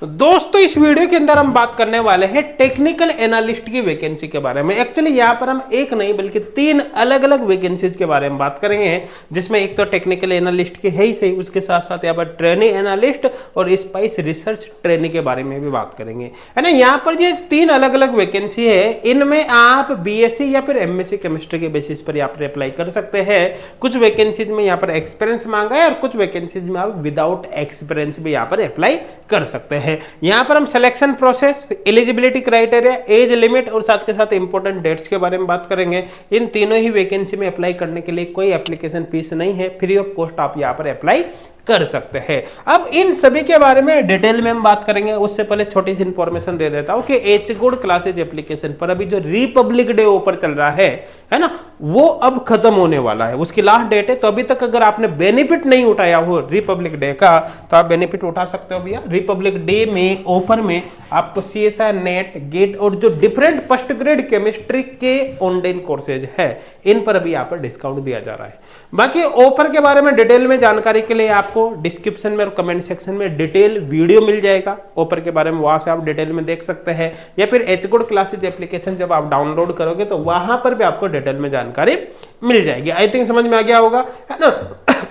दोस्तों इस वीडियो के अंदर हम बात करने वाले हैं टेक्निकल एनालिस्ट की वैकेंसी के बारे में। एक्चुअली यहाँ पर हम एक नहीं बल्कि तीन अलग अलग वैकेंसीज के बारे में बात करेंगे, जिसमें एक तो टेक्निकल एनालिस्ट की है ही सही, उसके साथ साथ यहाँ पर ट्रेनी एनालिस्ट और स्पाइस रिसर्च ट्रेनी के बारे में भी बात करेंगे, है ना। यहाँ पर ये तीन अलग अलग वैकेंसी है, इनमें आप बीएससी या फिर एमएससी केमिस्ट्री के बेसिस पर यहाँ पर अप्लाई कर सकते हैं। कुछ वैकेंसीज में यहाँ पर एक्सपीरियंस मांगा है और कुछ वैकेंसीज में आप विदाउट एक्सपीरियंस भी यहाँ पर अप्लाई कर सकते हैं। यहां पर हम selection process, eligibility criteria, age limit और साथ के साथ इंपॉर्टेंट डेट्स के बारे में बात करेंगे। इन तीनों ही वैकेंसी में अप्लाई करने के लिए कोई एप्लीकेशन फीस नहीं है, फ्री ऑफ कॉस्ट आप यहां पर अप्लाई कर सकते हैं। अब इन सभी के बारे में डिटेल में हम बात करेंगे, उससे पहले छोटी सी इंफॉर्मेशन दे देता हूं कि एच गुड क्लासेज एप्लीकेशन पर अभी जो रिपब्लिक डे ऑफर चल रहा है ना, वो अब खत्म होने वाला है, उसकी लास्ट डेट है। तो अभी तक अगर आपने बेनिफिट नहीं उठाया हो रिपब्लिक डे का, तो आप बेनिफिट उठा सकते हो भैया। रिपब्लिक डे में ऑफर में आपको सीएसआई, नेट, गेट और जो डिफरेंट फर्स्ट ग्रेड केमिस्ट्री के ऑनलाइन कोर्सेज है, इन पर अभी यहाँ पर डिस्काउंट दिया जा रहा है। बाकी ऑफर के बारे में डिटेल में जानकारी के लिए आपको डिस्क्रिप्शन में और कमेंट सेक्शन में डिटेल वीडियो मिल जाएगा ऑफर के बारे में, वहां से आप डिटेल में देख सकते हैं। या फिर एच गुड क्लासेज एप्लीकेशन जब आप डाउनलोड करोगे तो वहां पर भी आपको डिटेल में जानकारी मिल जाएगी। आई थिंक समझ में आ गया होगा, है ना।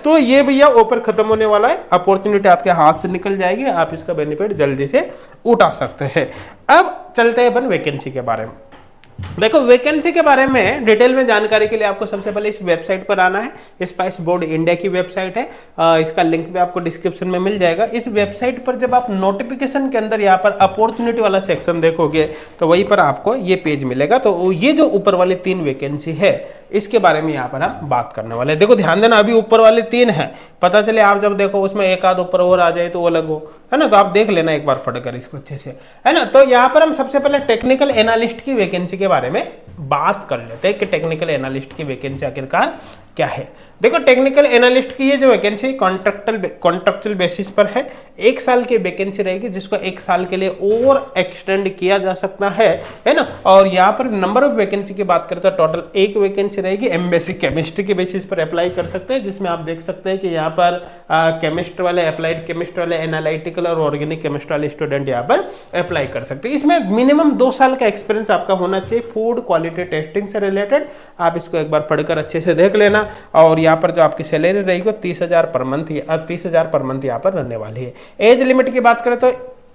तो ये भैया ऑफर खत्म होने वाला है, अपॉर्चुनिटी आपके हाथ से निकल जाएगी, आप इसका बेनिफिट जल्दी से उठा सकते हैं। अब चलते हैं अपन वैकेंसी के बारे में। देखो वैकेंसी के बारे में डिटेल में जानकारी के लिए आपको सबसे पहले इस वेबसाइट पर आना है। स्पाइस बोर्ड इंडिया की वेबसाइट है, इसका लिंक भी आपको डिस्क्रिप्शन में मिल जाएगा। इस वेबसाइट पर जब आप नोटिफिकेशन के अंदर यहाँ पर अपॉर्चुनिटी वाला सेक्शन देखोगे तो वहीं पर आपको ये पेज मिलेगा। तो ये जो ऊपर वाली तीन वैकेंसी है इसके बारे में यहाँ पर हम बात करने वाले हैं। देखो ध्यान देना, अभी ऊपर वाले तीन है, पता चले आप जब देखो उसमें एक आध ऊपर और आ जाए तो वो अलग हो, है ना। तो आप देख लेना एक बार पढ़कर इसको अच्छे से, है ना। तो यहाँ पर हम सबसे पहले टेक्निकल एनालिस्ट की वैकेंसी के बारे में बात कर लेते हैं कि टेक्निकल एनालिस्ट की वैकेंसी आखिरकार क्या है। देखो टेक्निकल एनालिस्ट की ये जो वैकेंसी कॉन्ट्रैक्चुअल बेसिस पर है, 1 साल की वैकेंसी रहेगी जिसको 1 साल के लिए और एक्सटेंड किया जा सकता है ना। और यहाँ पर नंबर ऑफ वैकेंसी की बात करते हैं, टोटल 1 वैकेंसी रहेगी। एमएससी केमिस्ट्री के बेसिस पर अप्लाई कर सकते हैं, जिसमें आप देख सकते हैं कि यहाँ पर केमिस्ट्री वाले, अप्लाइड केमिस्ट्री वाले, एनालिटिकल और ऑर्गेनिक केमिस्ट्री वाले स्टूडेंट यहाँ पर अप्लाई कर सकते हैं। इसमें मिनिमम 2 साल का एक्सपीरियंस आपका होना चाहिए फूड क्वालिटी टेस्टिंग से रिलेटेड। आप इसको एक बार पढ़कर अच्छे से देख लेना। और यहाँ पर जो आपकी सैलरी रहेगी 30,000 पर मंथ, 30,000 पर मंथ यहाँ पर रहने वाली है। एज लिमिट की बात करें तो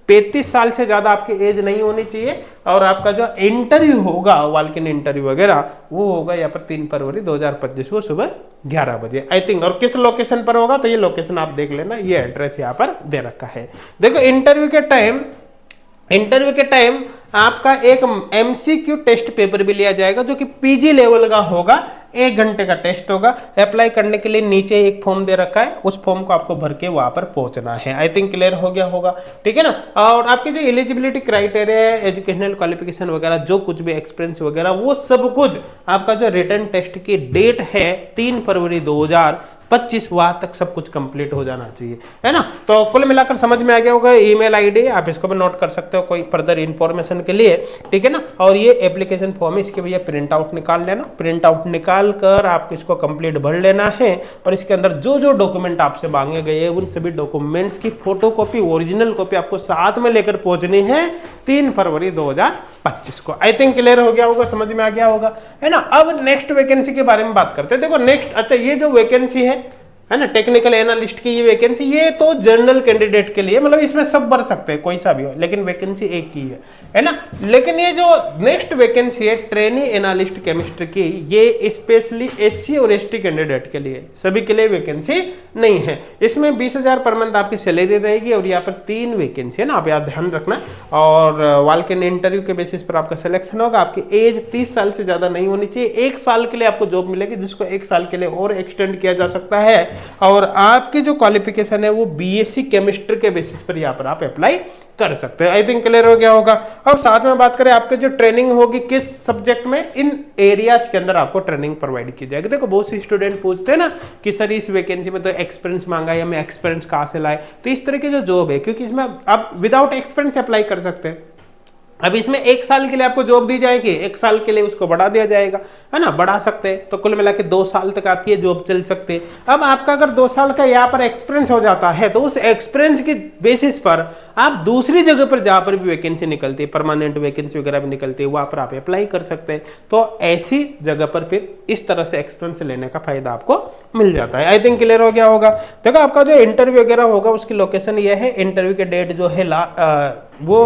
35 साल से ज्यादा आपकी एज नहीं होनी चाहिए। और आपका जो इंटरव्यू होगा, वाल्किन इंटरव्यू वगैरह, वो होगा यहाँ पर 3 फरवरी 2025 को सुबह 11 बजे आई थिंक। और किस लोकेशन पर होगा तो ये लोकेशन आप देख लेना, ये एड्रेस यहाँ पर दे रखा है। देखो इंटरव्यू के टाइम आपका एक एमसीक्यू टेस्ट पेपर भी लिया जाएगा जो कि पीजी लेवल का होगा। 1 घंटे का टेस्ट होगा। अप्लाई करने के लिए नीचे एक फॉर्म दे रखा है, उस फॉर्म को आपको भर के वहां पर पहुंचना है। आई थिंक क्लियर हो गया होगा, ठीक है ना। और आपकी जो एलिजिबिलिटी क्राइटेरिया है, एजुकेशनल क्वालिफिकेशन वगैरह, जो कुछ भी एक्सपीरियंस वगैरह, वो सब कुछ आपका जो रिटन टेस्ट की डेट है 3 फरवरी 2025, वहां तक सब कुछ कंप्लीट हो जाना चाहिए, है ना। तो कुल मिलाकर समझ में आ गया होगा। ईमेल आईडी आप इसको भी नोट कर सकते हो कोई फर्दर इंफॉर्मेशन के लिए, ठीक है ना। और ये एप्लीकेशन फॉर्म, इसके भैया प्रिंट आउट निकाल लेना। प्रिंट आउट निकाल कर आप इसको कंप्लीट भर लेना है। और इसके अंदर जो जो डॉक्यूमेंट आपसे मांगे गए हैं उन सभी डॉक्यूमेंट्स की फोटोकॉपी, ओरिजिनल कॉपी आपको साथ में लेकर पहुंचनी है 3 फरवरी 2025 को। आई थिंक क्लियर हो गया होगा, समझ में आ गया होगा, है ना। अब नेक्स्ट वैकेंसी के बारे में बात करते हैं। देखो नेक्स्ट, अच्छा ये जो वैकेंसी है ना टेक्निकल एनालिस्ट की, ये वैकेंसी ये तो जनरल कैंडिडेट के लिए, मतलब इसमें सब भर सकते हैं, कोई सा भी हो, लेकिन वैकेंसी एक ही है ना। लेकिन ये जो नेक्स्ट वैकेंसी है ट्रेनी एनालिस्ट केमिस्ट्री की, ये स्पेशली एससी और एसटी कैंडिडेट के लिए, सभी के लिए वैकेंसी नहीं है। इसमें 20,000 पर मंथ आपकी सैलरी रहेगी। और यहाँ पर 3 वैकेंसी है ना, आप याद ध्यान रखना। और वाल्किन इंटरव्यू के बेसिस पर आपका सिलेक्शन होगा। आपकी एज 30 साल से ज्यादा नहीं होनी चाहिए। 1 साल के लिए आपको जॉब मिलेगी, जिसको 1 साल के लिए और एक्सटेंड किया जा सकता है। और आपकी जो क्वालिफिकेशन है वो बीएससी केमिस्ट्री के बेसिस पर यहाँ पर आप अप्लाई कर सकते हैं। आई थिंक क्लियर हो गया होगा। अब साथ में बात करें आपके जो ट्रेनिंग होगी किस सब्जेक्ट में, इन एरियाज के अंदर आपको ट्रेनिंग प्रोवाइड की जाएगी। देखो बहुत से स्टूडेंट पूछते हैं ना कि सर इस वैकेंसी में तो एक्सपीरियंस मांगा है, हमें एक्सपीरियंस कहाँ से लाए। तो इस तरह की जो जॉब है, क्योंकि इसमें आप विदाउट एक्सपीरियंस अप्लाई कर सकते हैं, अब इसमें 1 साल के लिए आपको जॉब दी जाएगी, 1 साल के लिए उसको बढ़ा दिया जाएगा, है ना, बढ़ा सकते हैं, तो कुल मिला के 2 साल तक आपकी ये जॉब चल सकती है। अब आपका अगर 2 साल का यहाँ पर एक्सपीरियंस हो जाता है तो उस एक्सपीरियंस की बेसिस पर आप दूसरी जगह पर जहां पर भी वैकेंसी निकलती है, परमानेंट वैकेंसी वगैरह भी निकलती है, वहां पर आप अप्लाई कर सकते हैं। तो ऐसी जगह पर फिर इस तरह से एक्सपीरियंस लेने का फायदा आपको मिल जाता है। आई थिंक क्लियर हो गया होगा। देखो आपका जो इंटरव्यू वगैरह होगा उसकी लोकेशन ये है, इंटरव्यू के डेट जो है वो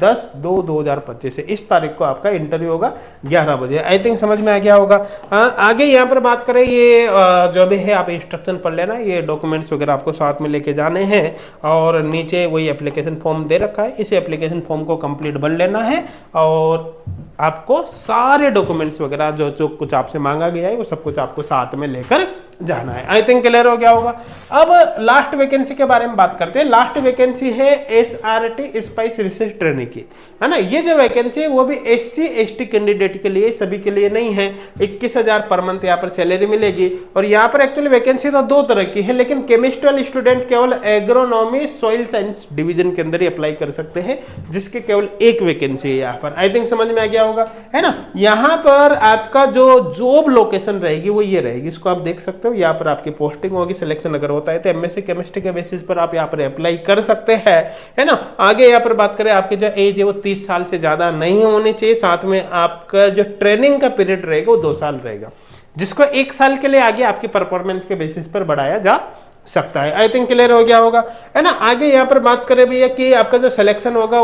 10/2/2025 है, इस तारीख को आपका इंटरव्यू होगा 11 बजे। आई थिंक समझ में आ गया होगा। आगे यहाँ पर बात करें, ये जो भी है आप इंस्ट्रक्शन पढ़ लेना, ये डॉक्यूमेंट्स वगैरह आपको साथ में लेके जाने हैं और नीचे वही एप्लीकेशन फॉर्म दे रखा है, इस एप्लीकेशन फॉर्म को कंप्लीट भर लेना है और आपको सारे डॉक्यूमेंट्स वगैरह जो जो कुछ आपसे मांगा गया है वो सब कुछ आपको साथ में लेकर जाना है। आई थिंक क्लियर हो गया होगा। अब लास्ट वैकेंसी के बारे में बात करते हैं। लास्ट वैकेंसी है SRT स्पाइस रिसर्च ट्रेनिंग की, है ना। ये जो वैकेंसी है वो भी SC ST कैंडिडेट के लिए, सभी के लिए नहीं है। 21,000 पर मंथ यहाँ पर सैलरी मिलेगी और यहाँ पर एक्चुअली वैकेंसी तो 2 तरह की है, लेकिन केमिस्ट्री वाले स्टूडेंट केवल एग्रोनॉमी सॉइल साइंस डिवीजन के अंदर ही अप्लाई कर सकते हैं, जिसके केवल 1 वैकेंसी है यहाँ पर। आई थिंक समझ में आ गया होगा, है ना। यहाँ पर आपका जो जॉब लोकेशन रहेगी वो ये रहेगी, इसको आप देख सकते हो। यहाँ पर आपकी पोस्टिंग होगी, सिलेक्शन अगर होता है तो MSc केमिस्ट्री के बेसिस पर आप यहाँ पर अप्लाई कर सकते हैं, है ना। आगे यहाँ पर बात करें, आपकी जो एज है वो 30 साल से ज्यादा नहीं होनी चाहिए, साथ में आपका जो ट्रेनिंग का पीरियड रहेगा वो 2 साल रहेगा, जिसको 1 साल के लिए आगे आपकी परफॉर्मेंस के बेसिस पर बढ़ाया जा सकता है। आई थिंक क्लियर हो गया होगा, है ना। आगे यहाँ पर बात करें भैया कि आपका जो सिलेक्शन होगा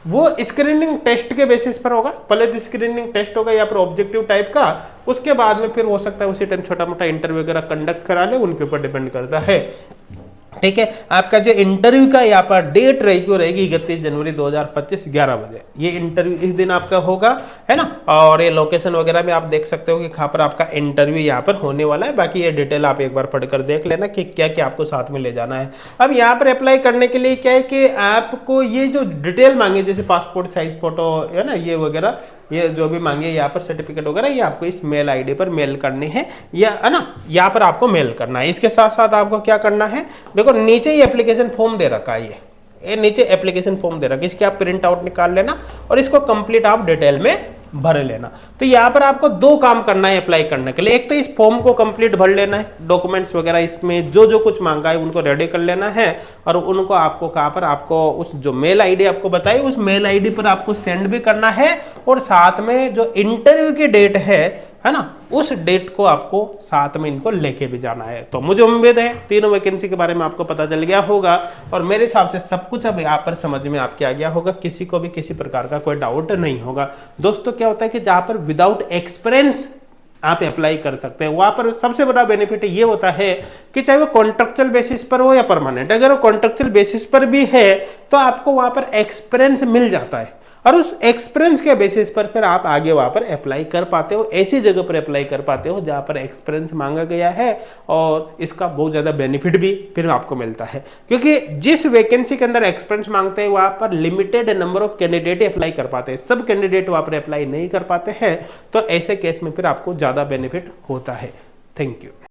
वो स्क्रीनिंग टेस्ट के बेसिस पर होगा। पहले तो स्क्रीनिंग टेस्ट होगा यहाँ पर ऑब्जेक्टिव टाइप का, उसके बाद में फिर हो सकता है उसी टाइम छोटा मोटा इंटरव्यू वगैरह कंडक्ट करा ले, उनके ऊपर डिपेंड करता है, ठीक है। आपका जो इंटरव्यू का यहाँ पर डेट रहेगी वो रहेगी 31 जनवरी 2025 11 बजे। ये इंटरव्यू इस दिन आपका होगा, है ना। और ये लोकेशन वगैरह भी आप देख सकते हो कि कहाँ पर आपका इंटरव्यू यहाँ पर होने वाला है। बाकी ये डिटेल आप एक बार पढ़कर देख लेना कि क्या क्या आपको साथ में ले जाना है। अब यहाँ पर अप्लाई करने के लिए क्या है कि आपको ये जो डिटेल मांगे, जैसे पासपोर्ट साइज फोटो, है ना, ये वगैरह, ये जो भी मांगे यहाँ पर सर्टिफिकेट वगैरह, ये आपको इस मेल ID पर मेल करनी है, या है ना, यहाँ पर आपको मेल करना है। इसके साथ साथ आपको क्या करना है, देखो नीचे ही एप्लीकेशन फॉर्म दे रखा है, ये नीचे एप्लीकेशन फॉर्म दे रखा है, इसकी आप प्रिंट आउट निकाल लेना और इसको कंप्लीट आप डिटेल में भर लेना। तो यहाँ पर आपको 2 काम करना है अप्लाई करने के लिए। एक तो इस फॉर्म को कंप्लीट भर लेना है, डॉक्यूमेंट्स वगैरह इसमें जो जो कुछ मांगा है उनको रेडी कर लेना है और उनको आपको कहाँ पर, आपको उस जो मेल ID आपको बताई उस मेल ID पर आपको सेंड भी करना है और साथ में जो इंटरव्यू की डेट है ना, उस डेट को आपको साथ में इनको लेके भी जाना है। तो मुझे उम्मीद है तीनों वैकेंसी के बारे में आपको पता चल गया होगा और मेरे हिसाब से सब कुछ अब यहाँ पर समझ में आपके आ गया होगा, किसी को भी किसी प्रकार का कोई डाउट नहीं होगा। दोस्तों क्या होता है कि जहाँ पर विदाउट एक्सपीरियंस आप अप्लाई कर सकते हैं, वहां पर सबसे बड़ा बेनिफिट ये होता है कि चाहे वो कॉन्ट्रेक्चुअल बेसिस पर हो या परमानेंट, अगर वो कॉन्ट्रेक्चुअल बेसिस पर भी है तो आपको वहां पर एक्सपीरियंस मिल जाता है और उस एक्सपीरियंस के बेसिस पर फिर आप आगे वहां पर अप्लाई कर पाते हो, ऐसी जगह पर अप्लाई कर पाते हो जहां पर एक्सपीरियंस मांगा गया है और इसका बहुत ज्यादा बेनिफिट भी फिर आपको मिलता है, क्योंकि जिस वैकेंसी के अंदर एक्सपीरियंस मांगते हैं वहां पर limited number of candidate apply कर पाते हैं, सब कैंडिडेट वहां पर अप्लाई नहीं कर पाते हैं, तो ऐसे केस में फिर आपको ज्यादा बेनिफिट होता है। Thank you.